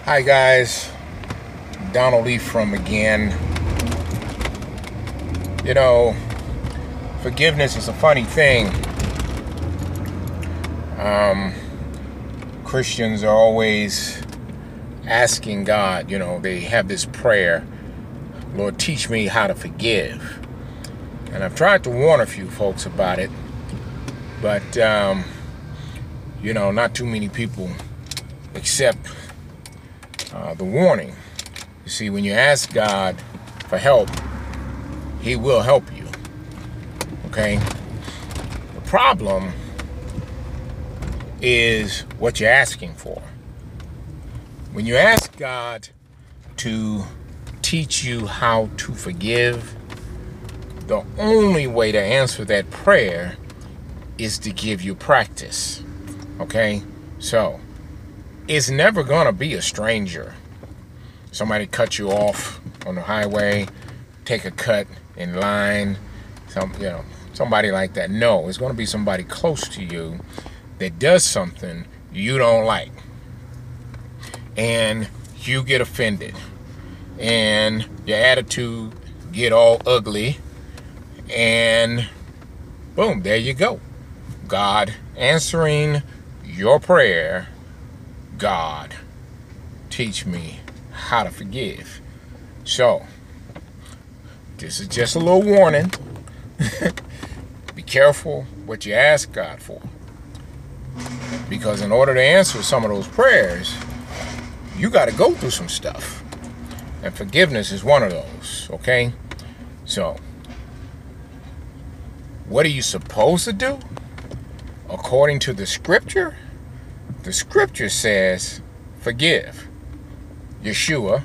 Hi guys, Donald Lee from again. You know, forgiveness is a funny thing. Christians are always asking God, they have this prayer, Lord, teach me how to forgive. And I've tried to warn a few folks about it, but, not too many people accept the warning. You see, when you ask God for help, He will help you. Okay? The problem is what you're asking for. When you ask God to teach you how to forgive, the only way to answer that prayer is to give you practice. Okay? So, it's never gonna be a stranger. Somebody cut you off on the highway, take a cut in line, somebody like that. No, it's gonna be somebody close to you that does something you don't like. And you get offended. And your attitude get all ugly. And boom, there you go. God answering your prayer. God, teach me how to forgive. So, this is just a little warning. Be careful what you ask God for. Because in order to answer some of those prayers, you got to go through some stuff. And forgiveness is one of those, okay? So, what are you supposed to do? According to the scripture, the scripture says, forgive. Yeshua,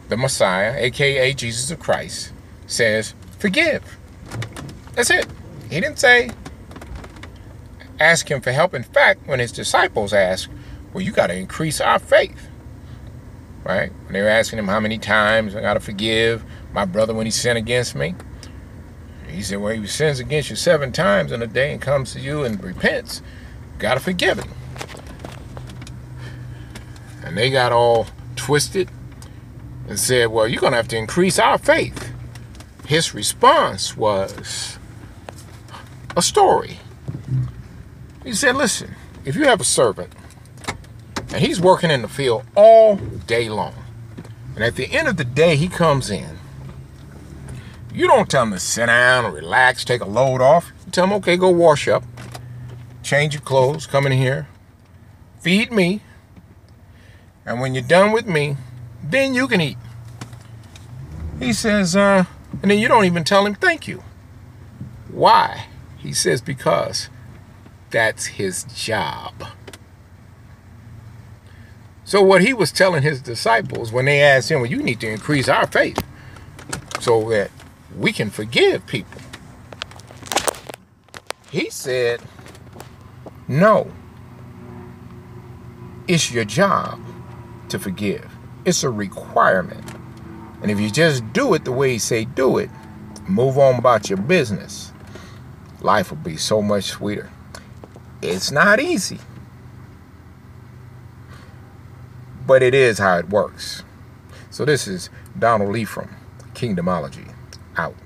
the Messiah, aka Jesus of Christ, says, forgive. That's it. He didn't say, ask him for help. In fact, when his disciples asked, well, you got to increase our faith. Right? When they were asking him how many times I got to forgive my brother when he sinned against me. He said, well, he sins against you 7 times in a day and comes to you and repents. Got to forgive him. And they got all twisted and said, well, you're going to have to increase our faith. His response was a story. He said, listen, if you have a servant and he's working in the field all day long, and at the end of the day he comes in, you don't tell him to sit down, relax, take a load off. You tell him, okay, go wash up, change your clothes, come in here, feed me, and when you're done with me, then you can eat. He says, and then you don't even tell him thank you. Why? He says, because that's his job. So what he was telling his disciples when they asked him, well, you need to increase our faith so that we can forgive people. He said, no, it's your job to forgive. It's a requirement. And if you just do it the way he say do it, move on about your business, life will be so much sweeter. It's not easy, but it is how it works. So this is Donald Lee from Kingdomology, out.